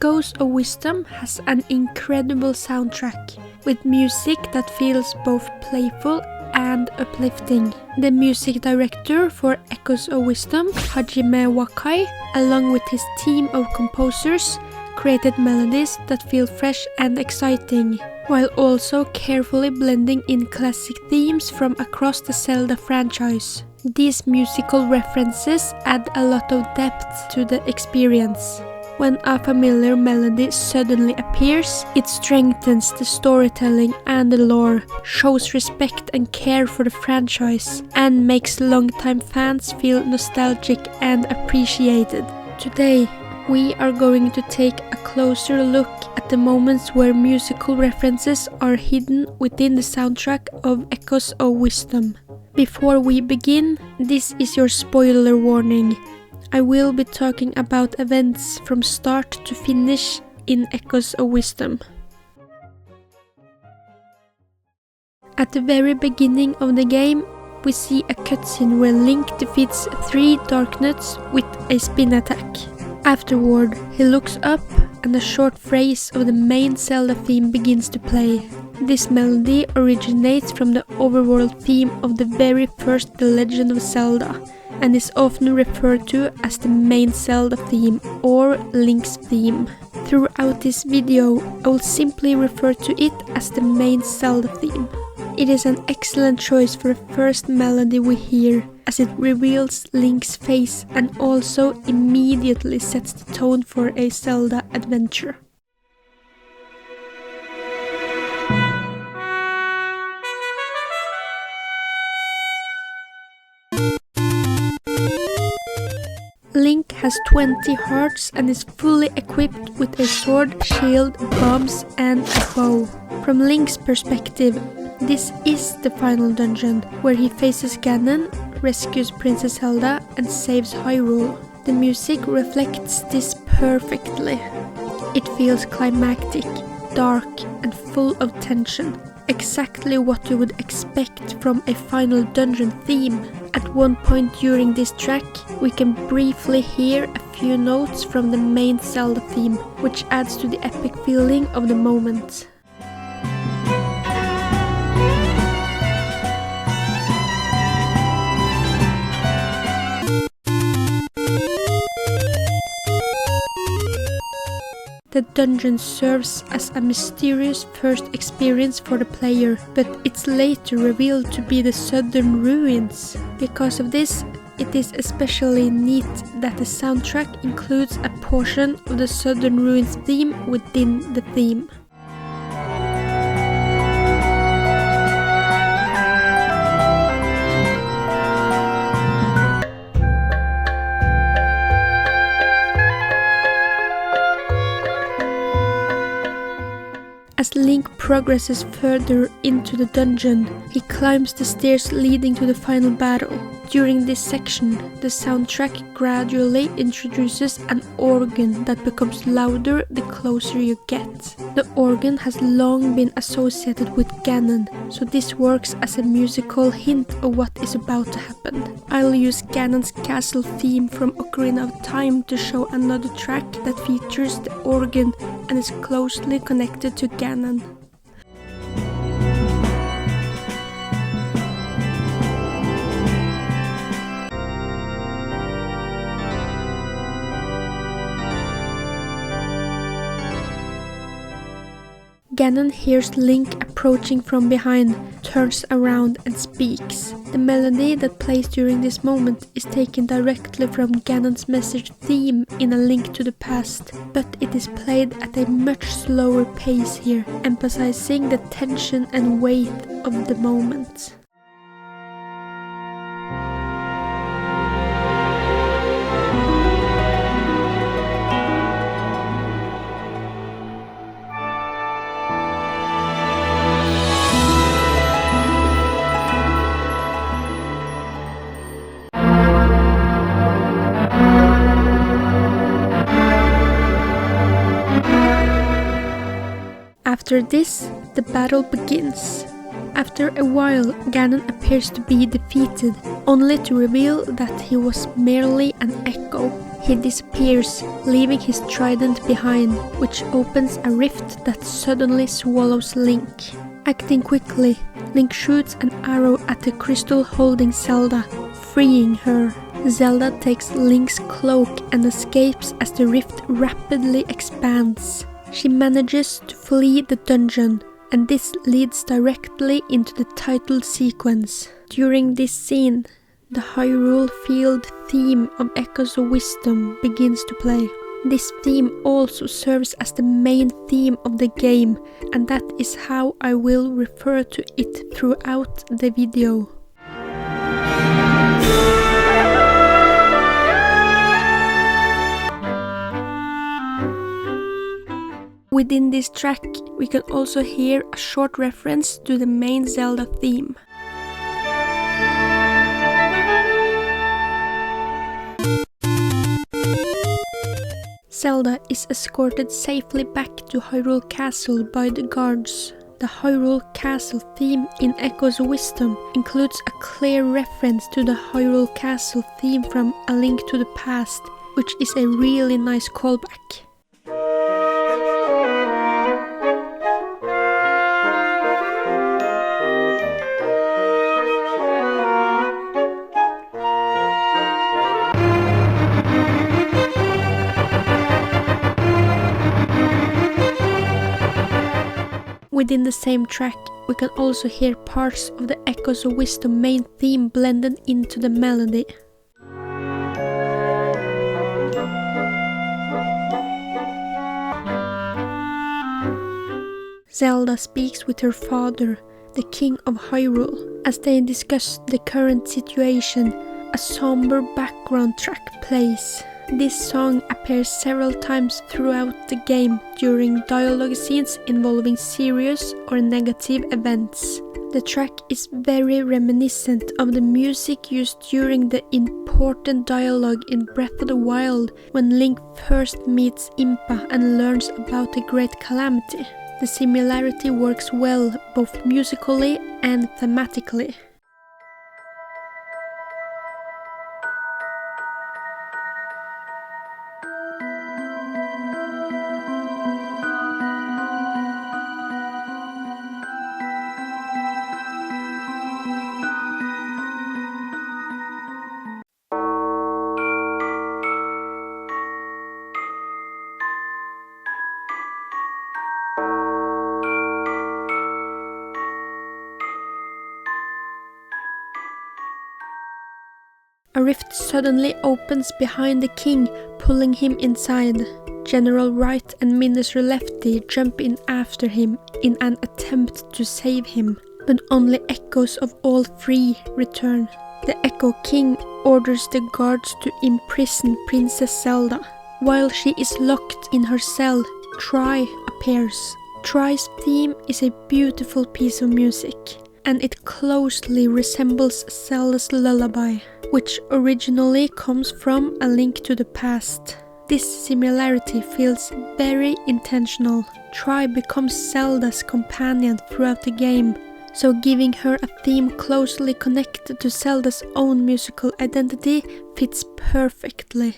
Echoes of Wisdom has an incredible soundtrack, with music that feels both playful and uplifting. The music director for Echoes of Wisdom, Hajime Wakai, along with his team of composers, created melodies that feel fresh and exciting, while also carefully blending in classic themes from across the Zelda franchise. These musical references add a lot of depth to the experience. When a familiar melody suddenly appears, it strengthens the storytelling and the lore, shows respect and care for the franchise, and makes longtime fans feel nostalgic and appreciated. Today, we are going to take a closer look at the moments where musical references are hidden within the soundtrack of Echoes of Wisdom. Before we begin, this is your spoiler warning. I will be talking about events from start to finish in Echoes of Wisdom. At the very beginning of the game, we see a cutscene where Link defeats 3 Darknuts with a spin attack. Afterward, he looks up and a short phrase of the main Zelda theme begins to play. This melody originates from the Overworld theme of the very first The Legend of Zelda, and is often referred to as the main Zelda theme or Link's theme. Throughout this video, I will simply refer to it as the main Zelda theme. It is an excellent choice for the first melody we hear, as it reveals Link's face and also immediately sets the tone for a Zelda adventure. Link has 20 hearts and is fully equipped with a sword, shield, bombs and a bow. From Link's perspective, this is the final dungeon, where he faces Ganon, rescues Princess Zelda and saves Hyrule. The music reflects this perfectly. It feels climactic, dark and full of tension. Exactly what you would expect from a final dungeon theme. At one point during this track, we can briefly hear a few notes from the main Zelda theme, which adds to the epic feeling of the moment. The dungeon serves as a mysterious first experience for the player, but it's later revealed to be the Southern Ruins. Because of this, it is especially neat that the soundtrack includes a portion of the Southern Ruins theme within the theme. As Link progresses further into the dungeon, he climbs the stairs leading to the final battle. During this section, the soundtrack gradually introduces an organ that becomes louder the closer you get. The organ has long been associated with Ganon, so this works as a musical hint of what is about to happen. I'll use Ganon's castle theme from Ocarina of Time to show another track that features the organ and is closely connected to Ganon. Ganon hears Link approaching from behind, turns around and speaks. The melody that plays during this moment is taken directly from Ganon's message theme in A Link to the Past, but it is played at a much slower pace here, emphasizing the tension and weight of the moment. After this, the battle begins. After a while, Ganon appears to be defeated, only to reveal that he was merely an echo. he disappears, leaving his trident behind, which opens a rift that suddenly swallows Link. Acting quickly, Link shoots an arrow at the crystal holding Zelda, freeing her. Zelda takes Link's cloak and escapes as the rift rapidly expands. She manages to flee the dungeon, and this leads directly into the title sequence. During this scene, the Hyrule Field theme of Echoes of Wisdom begins to play. This theme also serves as the main theme of the game, and that is how I will refer to it throughout the video. Within this track, we can also hear a short reference to the main Zelda theme. Zelda is escorted safely back to Hyrule Castle by the guards. The Hyrule Castle theme in Echoes of Wisdom includes a clear reference to the Hyrule Castle theme from A Link to the Past, which is a really nice callback. Within the same track, we can also hear parts of the Echoes of Wisdom main theme blended into the melody. Zelda speaks with her father, the King of Hyrule. As they discuss the current situation, a somber background track plays. This song appears several times throughout the game during dialogue scenes involving serious or negative events. The track is very reminiscent of the music used during the important dialogue in Breath of the Wild when Link first meets Impa and learns about the Great Calamity. The similarity works well both musically and thematically. A rift suddenly opens behind the king, pulling him inside. General Wright and Minister Lefty jump in after him in an attempt to save him, but only echoes of all three return. The Echo King orders the guards to imprison Princess Zelda. While she is locked in her cell, Tri appears. Tri's theme is a beautiful piece of music, and it closely resembles Zelda's lullaby, which originally comes from A Link to the Past. This similarity feels very intentional. Tri becomes Zelda's companion throughout the game, so giving her a theme closely connected to Zelda's own musical identity fits perfectly.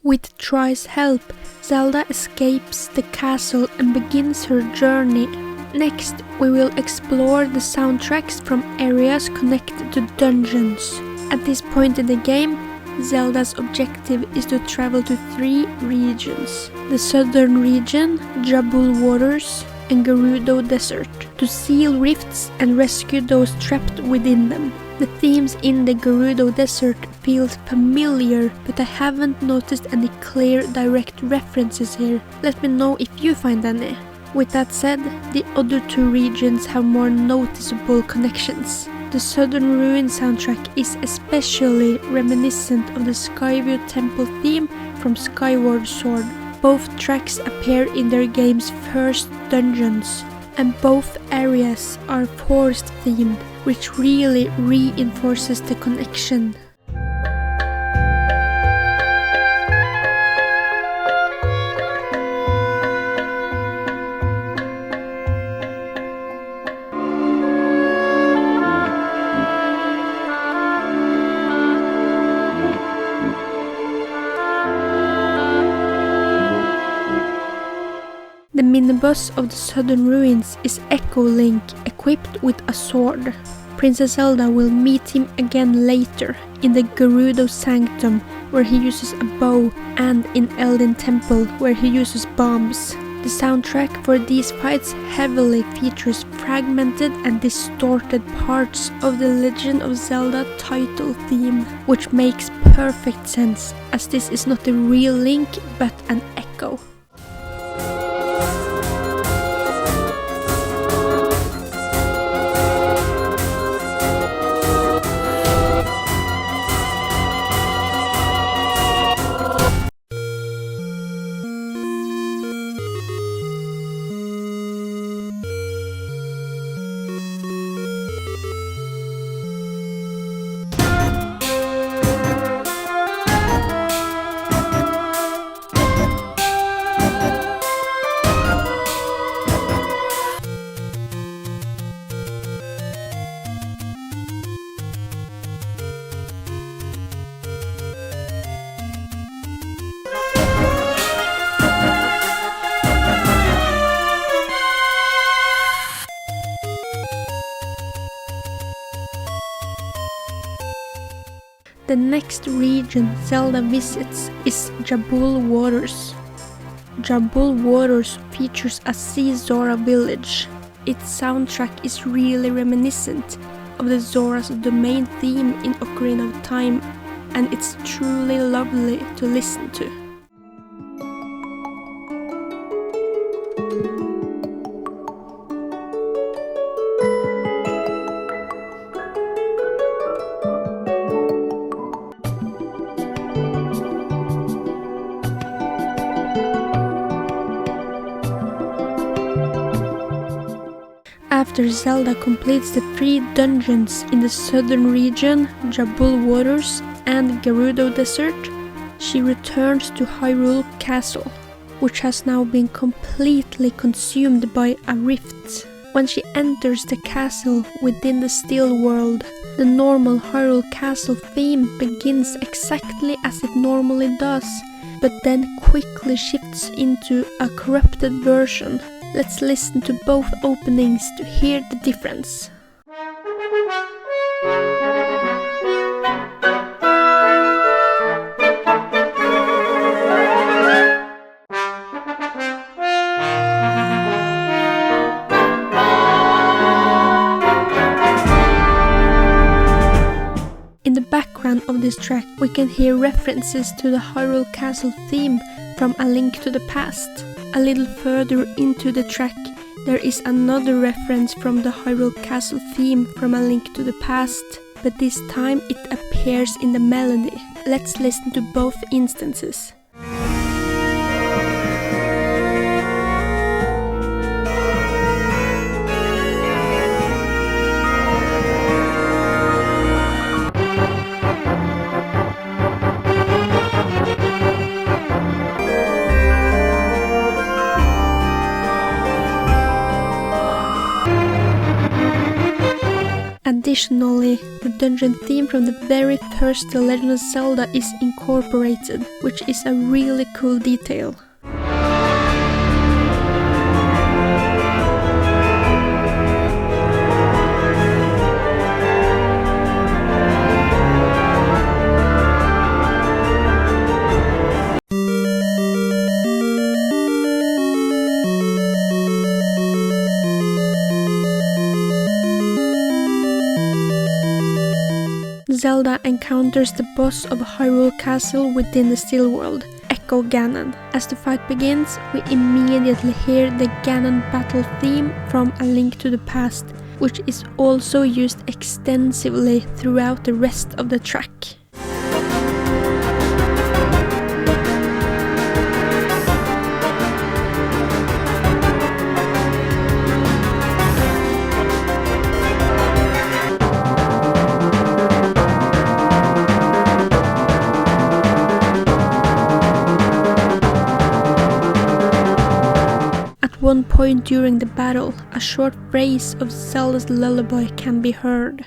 With Tri's help, Zelda escapes the castle and begins her journey. Next, we will explore the soundtracks from areas connected to dungeons. At this point in the game, Zelda's objective is to travel to 3 regions: the southern region, Jabul Waters, and Gerudo Desert, to seal rifts and rescue those trapped within them. The themes in the Gerudo Desert feel familiar, but I haven't noticed any clear direct references here. Let me know if you find any. With that said, the other 2 regions have more noticeable connections. The Southern Ruin soundtrack is especially reminiscent of the Skyview Temple theme from Skyward Sword. Both tracks appear in their game's first dungeons, and both areas are forest themed, which really reinforces the connection. The mini-boss of the Southern Ruins is Echo Link, equipped with a sword. Princess Zelda will meet him again later in the Gerudo Sanctum, where he uses a bow, and in Elden Temple, where he uses bombs. The soundtrack for these fights heavily features fragmented and distorted parts of the Legend of Zelda title theme, which makes perfect sense, as this is not a real Link but an echo. The next region Zelda visits is Jabul Waters. Jabul Waters features a Sea Zora village. Its soundtrack is really reminiscent of the Zora's Domain theme in Ocarina of Time, and it's truly lovely to listen to. After Zelda completes the 3 dungeons in the southern region, Jabul Waters and Gerudo Desert, she returns to Hyrule Castle, which has now been completely consumed by a rift. When she enters the castle within the still world, the normal Hyrule Castle theme begins exactly as it normally does, but then quickly shifts into a corrupted version. Let's listen to both openings to hear the difference. In the background of this track, we can hear references to the Hyrule Castle theme from A Link to the Past. A little further into the track, there is another reference from the Hyrule Castle theme from A Link to the Past, but this time it appears in the melody. Let's listen to both instances. Additionally, the dungeon theme from the very first The Legend of Zelda is incorporated, which is a really cool detail. Zelda encounters the boss of Hyrule Castle within the Still World, Echo Ganon. As the fight begins, we immediately hear the Ganon battle theme from A Link to the Past, which is also used extensively throughout the rest of the track. At one point during the battle, a short phrase of Zelda's lullaby can be heard.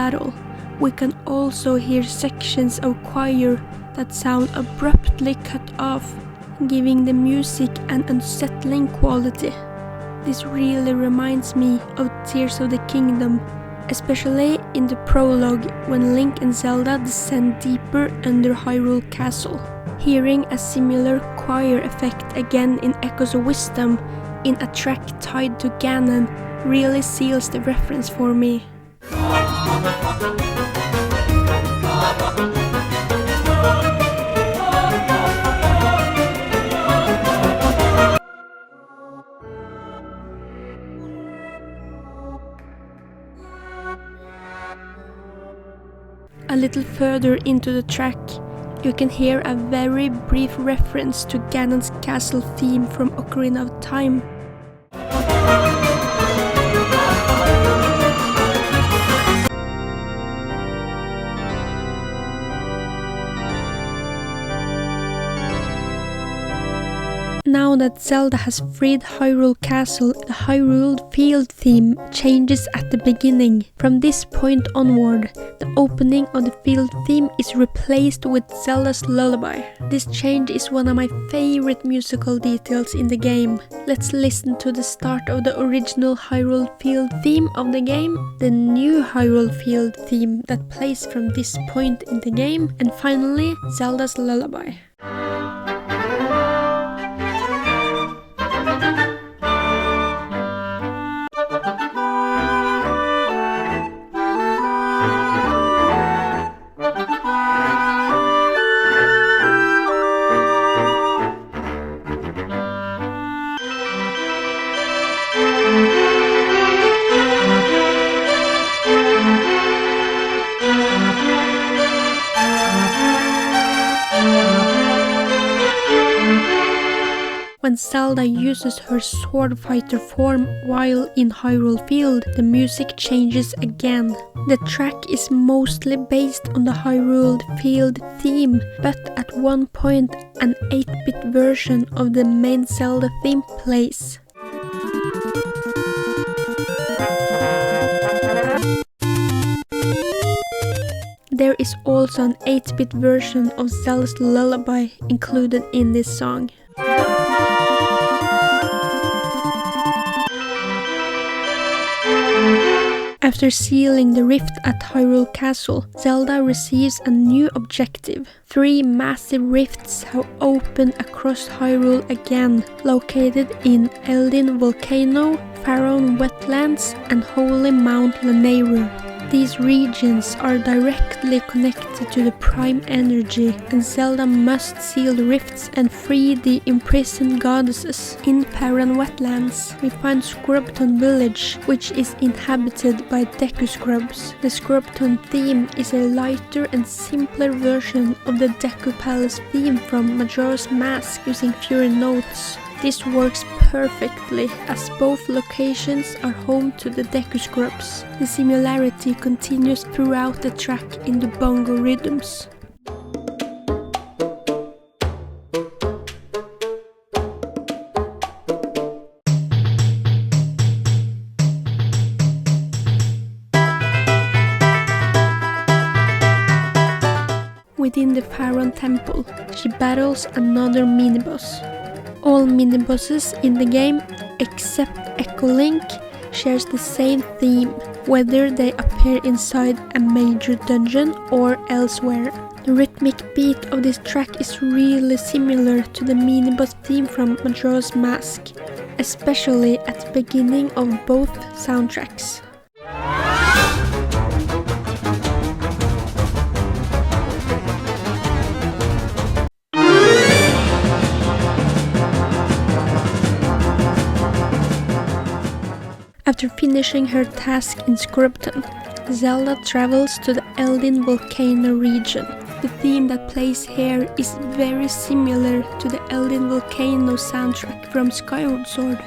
battle. We can also hear sections of choir that sound abruptly cut off, giving the music an unsettling quality. This really reminds me of Tears of the Kingdom, especially in the prologue when Link and Zelda descend deeper under Hyrule Castle. Hearing a similar choir effect again in Echoes of Wisdom in a track tied to Ganon really seals the reference for me. A little further into the track, you can hear a very brief reference to Ganon's castle theme from Ocarina of Time. Now that Zelda has freed Hyrule Castle, the Hyrule Field theme changes at the beginning. From this point onward, the opening of the field theme is replaced with Zelda's lullaby. This change is one of my favorite musical details in the game. Let's listen to the start of the original Hyrule Field theme of the game, the new Hyrule Field theme that plays from this point in the game, and finally Zelda's lullaby. When Zelda uses her sword fighter form while in Hyrule Field, the music changes again. The track is mostly based on the Hyrule Field theme, but at one point an 8-bit version of the main Zelda theme plays. There is also an 8-bit version of Zelda's lullaby included in this song. After sealing the rift at Hyrule Castle, Zelda receives a new objective. 3 massive rifts have opened across Hyrule again, located in Eldin Volcano, Faron Wetlands, and Holy Mount Lanayru. These regions are directly connected to the Prime Energy, and Zelda must seal the rifts and free the imprisoned goddesses. In Faron Wetlands, we find Scrubton Village, which is inhabited by Deku Scrubs. The Scrubton theme is a lighter and simpler version of the Deku Palace theme from Majora's Mask using fewer notes. This works perfectly, as both locations are home to the Deku Scrubs. The similarity continues throughout the track in the bongo rhythms. Within the Faron Temple, she battles another mini-boss. All mini-bosses in the game, except Echo Link, shares the same theme, whether they appear inside a major dungeon or elsewhere. The rhythmic beat of this track is really similar to the mini-boss theme from Majora's Mask, especially at the beginning of both soundtracks. After finishing her task in Scrubton, Zelda travels to the Eldin Volcano region. The theme that plays here is very similar to the Eldin Volcano soundtrack from Skyward Sword.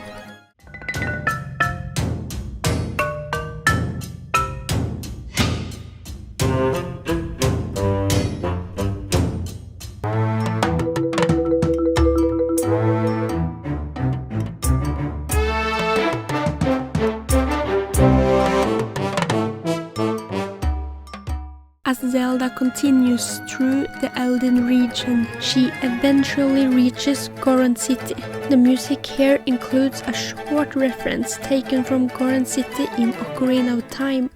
continues through the Elden region. She eventually reaches Goron City. The music here includes a short reference taken from Goron City in Ocarina of Time.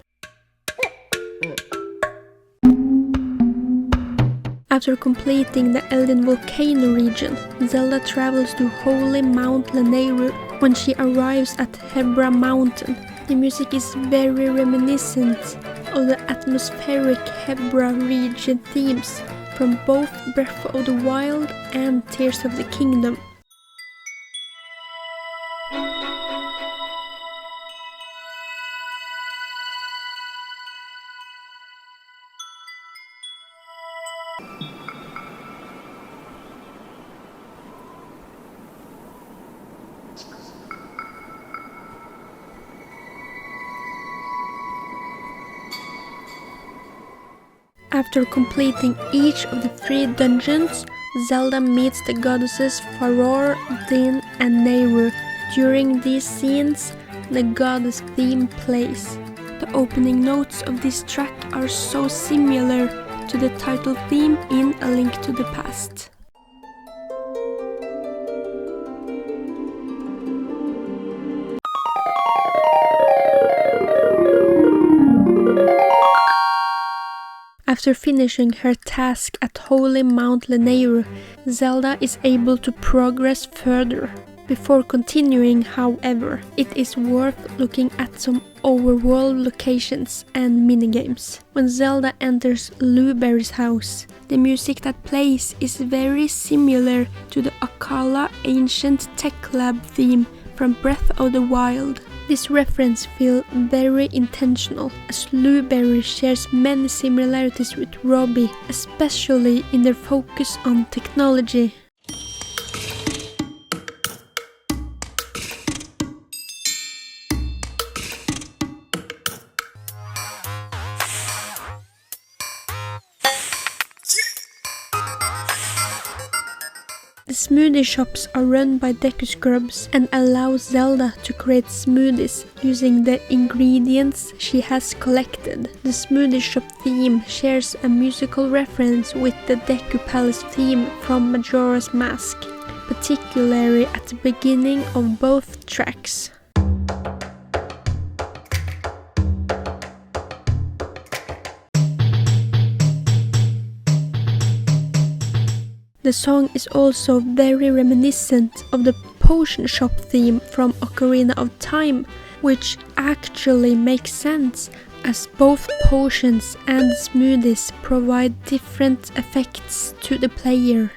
After completing the Elden Volcano region, Zelda travels to Holy Mount Lanayru. When she arrives at Hebra Mountain, the music is very reminiscent of the atmospheric Hebra region themes from both Breath of the Wild and Tears of the Kingdom. After completing each of the 3 dungeons, Zelda meets the goddesses Farore, Din, and Nehru. During these scenes, the goddess theme plays. The opening notes of this track are so similar to the title theme in A Link to the Past. After finishing her task at Holy Mount Lanayru, Zelda is able to progress further. Before continuing, however, it is worth looking at some overworld locations and minigames. When Zelda enters Luberry's house, the music that plays is very similar to the Akala Ancient Tech Lab theme from Breath of the Wild. This reference feels very intentional, as Luberry shares many similarities with Robbie, especially in their focus on technology. The smoothie shops are run by Deku Scrubs and allow Zelda to create smoothies using the ingredients she has collected. The smoothie shop theme shares a musical reference with the Deku Palace theme from Majora's Mask, particularly at the beginning of both tracks. The song is also very reminiscent of the potion shop theme from Ocarina of Time, which actually makes sense, as both potions and smoothies provide different effects to the player.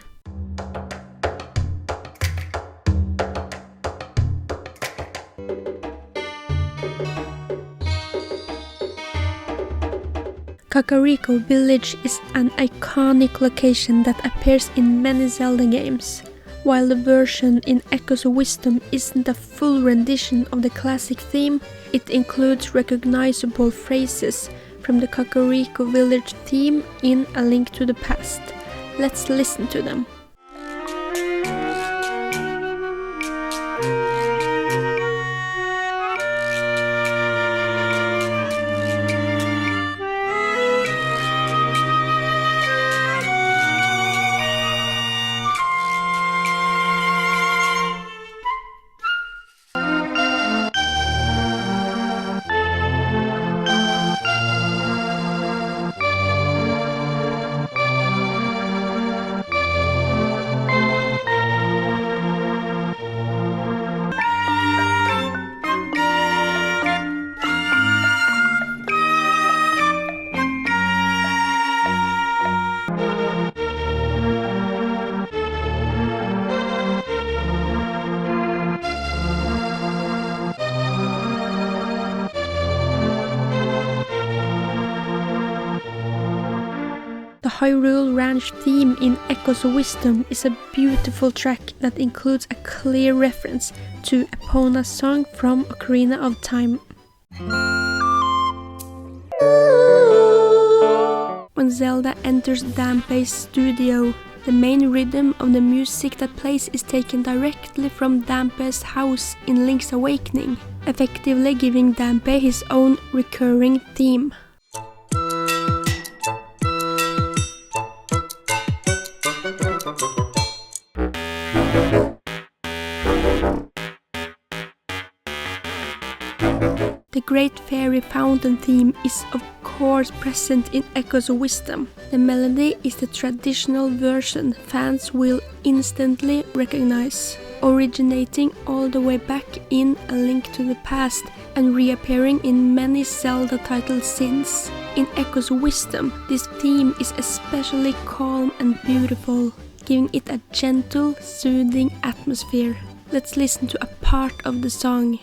Kakariko Village is an iconic location that appears in many Zelda games. While the version in Echoes of Wisdom isn't a full rendition of the classic theme, it includes recognizable phrases from the Kakariko Village theme in A Link to the Past. Let's listen to them. The Hyrule Ranch theme in Echoes of Wisdom is a beautiful track that includes a clear reference to Epona's song from Ocarina of Time. When Zelda enters Dampé's studio, the main rhythm of the music that plays is taken directly from Dampé's house in Link's Awakening, effectively giving Dampé his own recurring theme. The Great Fairy Fountain theme is of course present in Echoes of Wisdom. The melody is the traditional version fans will instantly recognize, originating all the way back in A Link to the Past and reappearing in many Zelda titles since. In Echoes of Wisdom, this theme is especially calm and beautiful, giving it a gentle, soothing atmosphere. Let's listen to a part of the song.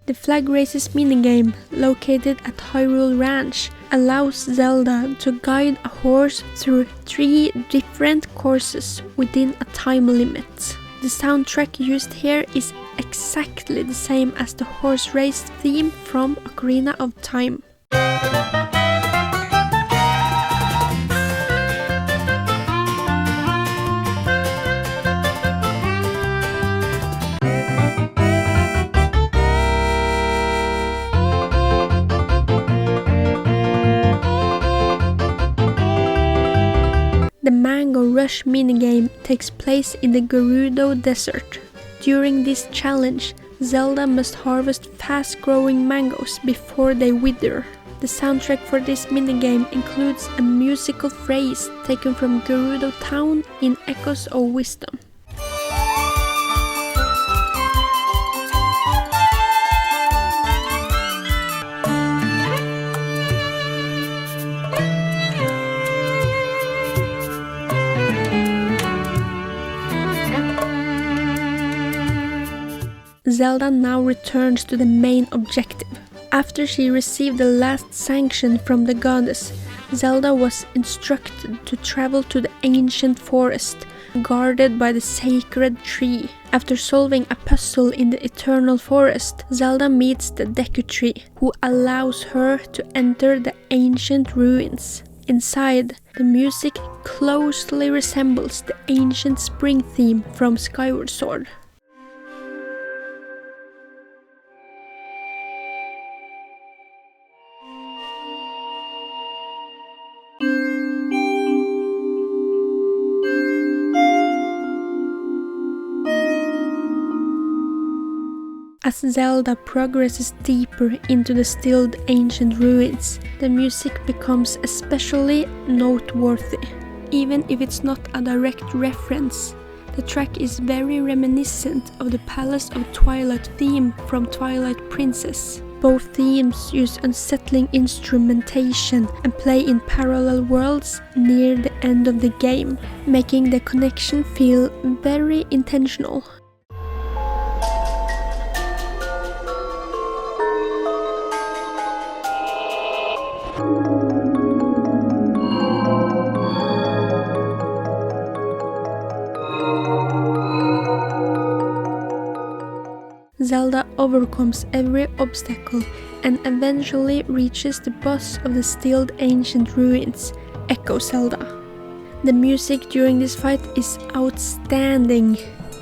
The Flag Races minigame, located at Hyrule Ranch, allows Zelda to guide a horse through 3 different courses within a time limit. The soundtrack used here is exactly the same as the horse race theme from Ocarina of Time. The Mango Rush minigame takes place in the Gerudo Desert. During this challenge, Zelda must harvest fast-growing mangoes before they wither. The soundtrack for this minigame includes a musical phrase taken from Gerudo Town in Echoes of Wisdom. Zelda now returns to the main objective. After she received the last sanction from the goddess, Zelda was instructed to travel to the ancient forest, guarded by the sacred tree. After solving a puzzle in the eternal forest, Zelda meets the Deku Tree, who allows her to enter the ancient ruins. Inside, the music closely resembles the ancient spring theme from Skyward Sword. As Zelda progresses deeper into the stilled ancient ruins, the music becomes especially noteworthy. Even if it's not a direct reference, the track is very reminiscent of the Palace of Twilight theme from Twilight Princess. Both themes use unsettling instrumentation and play in parallel worlds near the end of the game, making the connection feel very intentional. Zelda overcomes every obstacle and eventually reaches the boss of the stilled ancient ruins, Echo Zelda. The music during this fight is outstanding.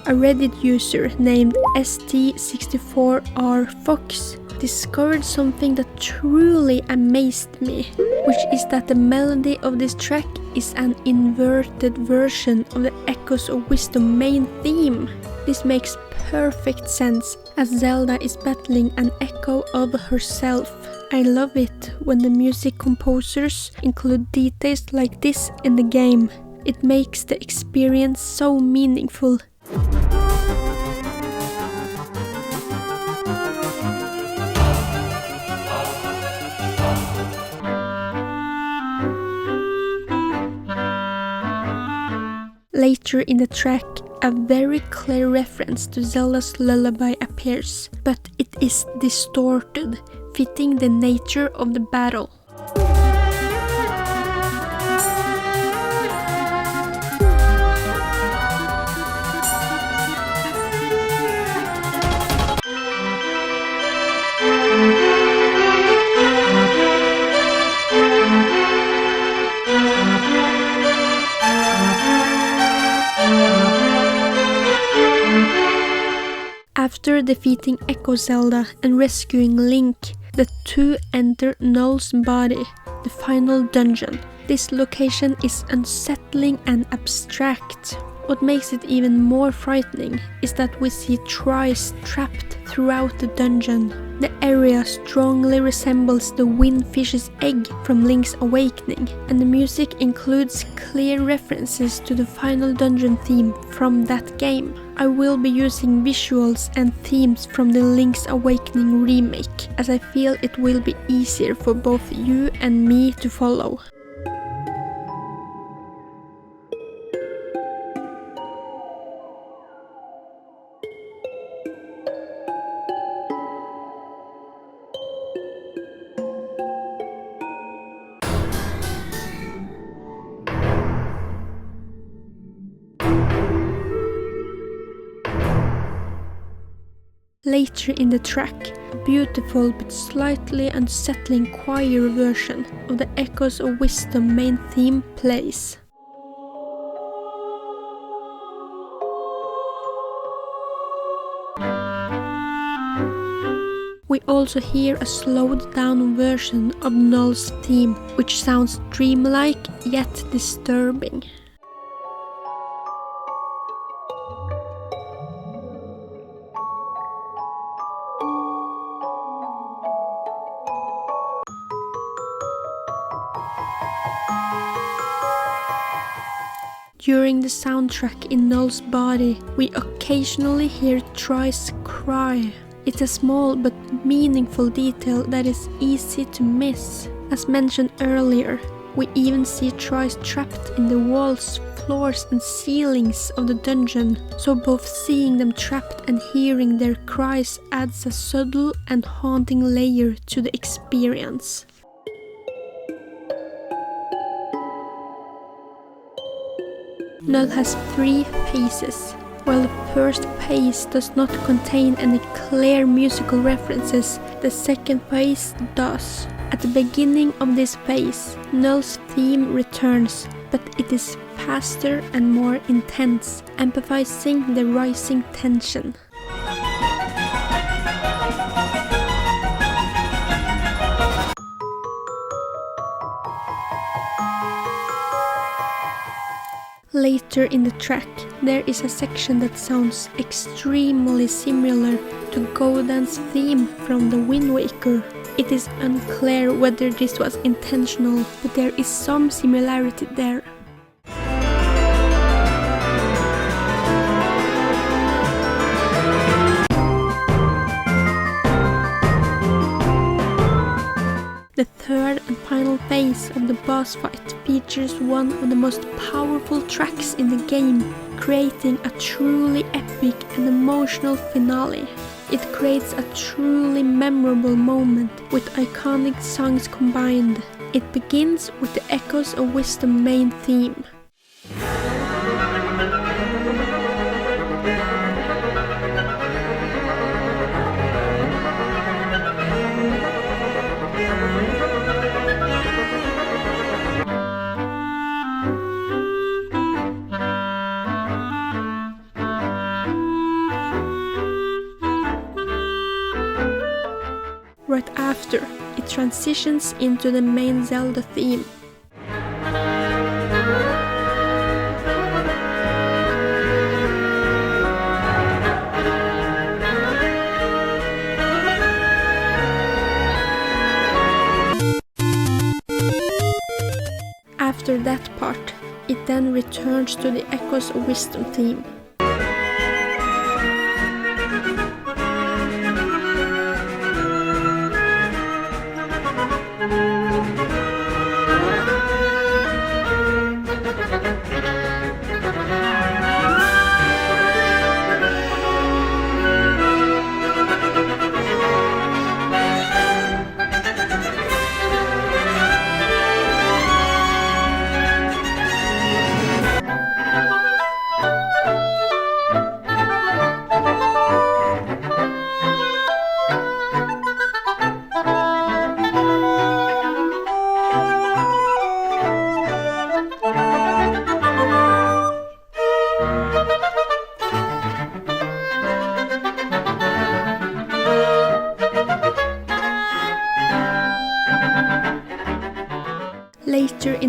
A Reddit user named ST64RFox discovered something that truly amazed me, which is that the melody of this track is an inverted version of the Echoes of Wisdom main theme. This makes perfect sense, as Zelda is battling an echo of herself. I love it when the music composers include details like this in the game. It makes the experience so meaningful. Later in the track, a very clear reference to Zelda's lullaby appears, but it is distorted, fitting the nature of the battle. After defeating Echo Zelda and rescuing Link, the two enter Null's body, the final dungeon. This location is unsettling and abstract. What makes it even more frightening is that we see Trice trapped throughout the dungeon. The area strongly resembles the Windfish's egg from Link's Awakening, and the music includes clear references to the final dungeon theme from that game. I will be using visuals and themes from the Link's Awakening remake, as I feel it will be easier for both you and me to follow. Later in the track, a beautiful but slightly unsettling choir version of the Echoes of Wisdom main theme plays. We also hear a slowed down version of Null's theme, which sounds dreamlike yet disturbing. During the soundtrack in Null's body, we occasionally hear Trice cry. It's a small but meaningful detail that is easy to miss. As mentioned earlier, we even see Trice trapped in the walls, floors and ceilings of the dungeon, so both seeing them trapped and hearing their cries adds a subtle and haunting layer to the experience. Null has 3 phases. While the first phase does not contain any clear musical references, the second phase does. At the beginning of this phase, Null's theme returns, but it is faster and more intense, emphasizing the rising tension. Later in the track, there is a section that sounds extremely similar to Godan's theme from The Wind Waker. It is unclear whether this was intentional, but there is some similarity there. The third and final phase of the boss fight features one of the most powerful tracks in the game, creating a truly epic and emotional finale. It creates a truly memorable moment with iconic songs combined. It begins with the Echoes of Wisdom main theme. Right after, it transitions into the main Zelda theme. After that part, it then returns to the Echoes of Wisdom theme.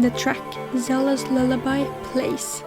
the track, Zelda's Lullaby plays.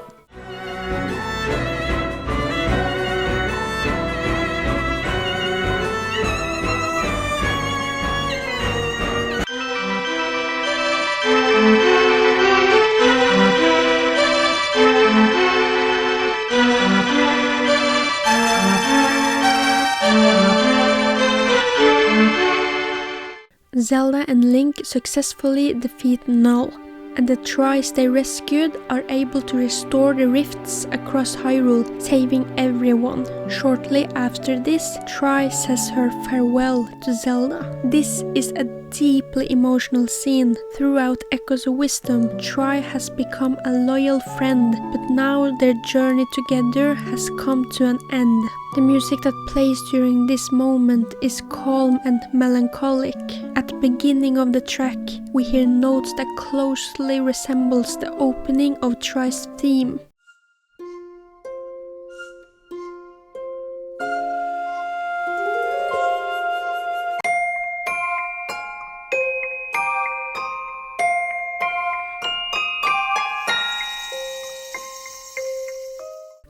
Zelda and Link successfully defeat Null, and the Tris they rescued are able to restore the rifts across Hyrule, saving everyone. Shortly after this, Tri says her farewell to Zelda. This is a deeply emotional scene. Throughout Echoes of Wisdom, Tri has become a loyal friend, but now their journey together has come to an end. The music that plays during this moment is calm and melancholic. At the beginning of the track, we hear notes that closely resembles the opening of Tri's theme.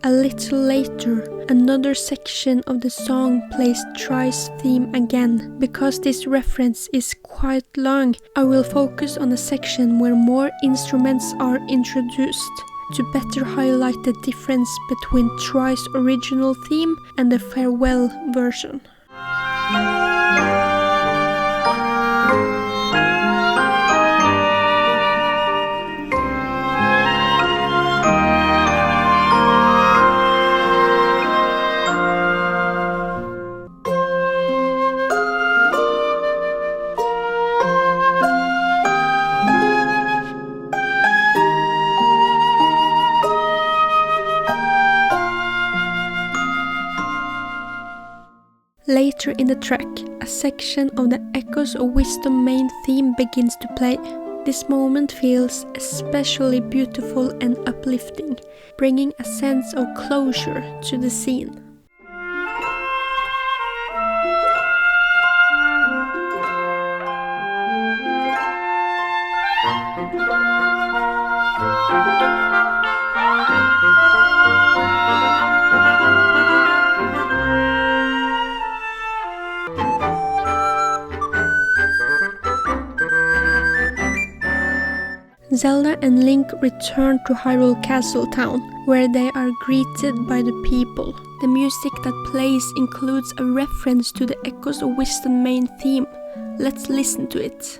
A little later, another section of the song plays Tri's theme again. Because this reference is quite long, I will focus on a section where more instruments are introduced, to better highlight the difference between Tri's original theme and the farewell version. Later in the track, a section of the Echoes of Wisdom main theme begins to play. This moment feels especially beautiful and uplifting, bringing a sense of closure to the scene. Zelda and Link return to Hyrule Castle Town, where they are greeted by the people. The music that plays includes a reference to the Echoes of Wisdom main theme. Let's listen to it.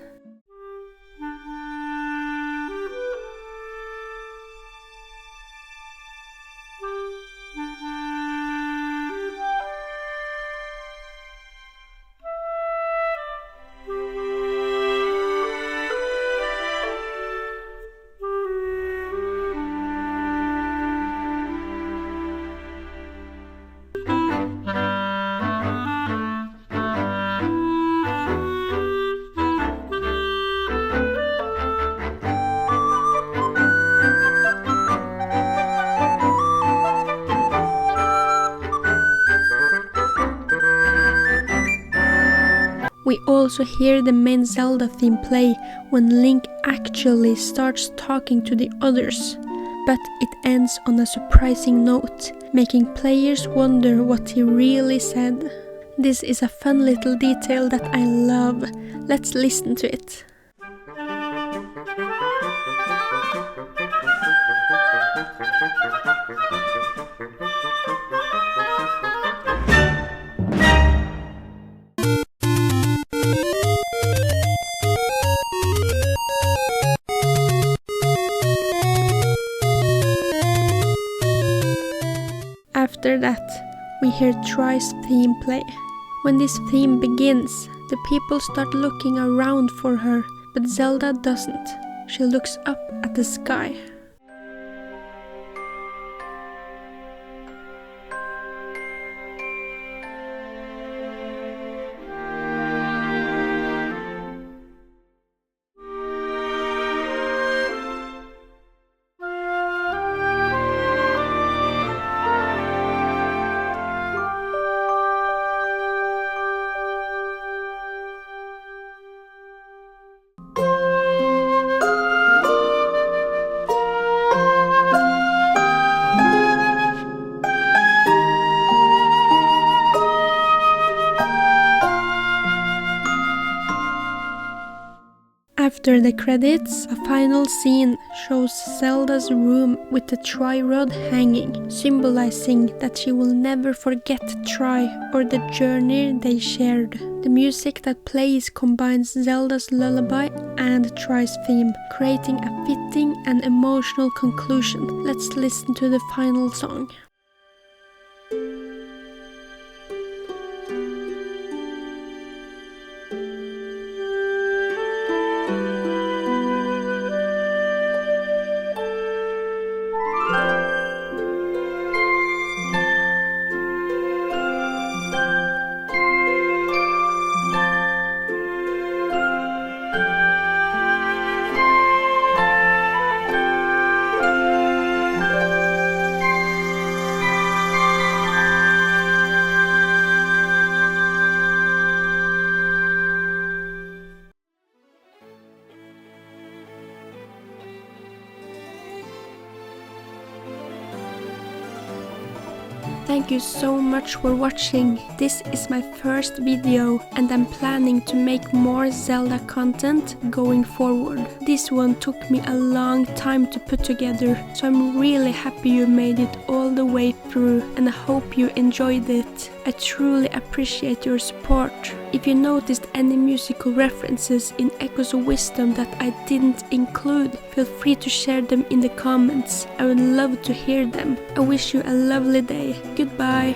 We also hear the main Zelda theme play when Link actually starts talking to the others, but it ends on a surprising note, making players wonder what he really said. This is a fun little detail that I love. Let's listen to it. After that, we hear Tri's theme play. When this theme begins, the people start looking around for her, but Zelda doesn't. She looks up at the sky. After the credits, a final scene shows Zelda's room with the tri-rod hanging, symbolizing that she will never forget Tri or the journey they shared. The music that plays combines Zelda's lullaby and Tri's theme, creating a fitting and emotional conclusion. Let's listen to the final song. Thank you so much for watching. This is my first video and I'm planning to make more Zelda content going forward. This one took me a long time to put together, so I'm really happy you made it all the way through and I hope you enjoyed it. I truly appreciate your support. If you noticed any musical references in Echoes of Wisdom that I didn't include, feel free to share them in the comments. I would love to hear them. I wish you a lovely day. Goodbye.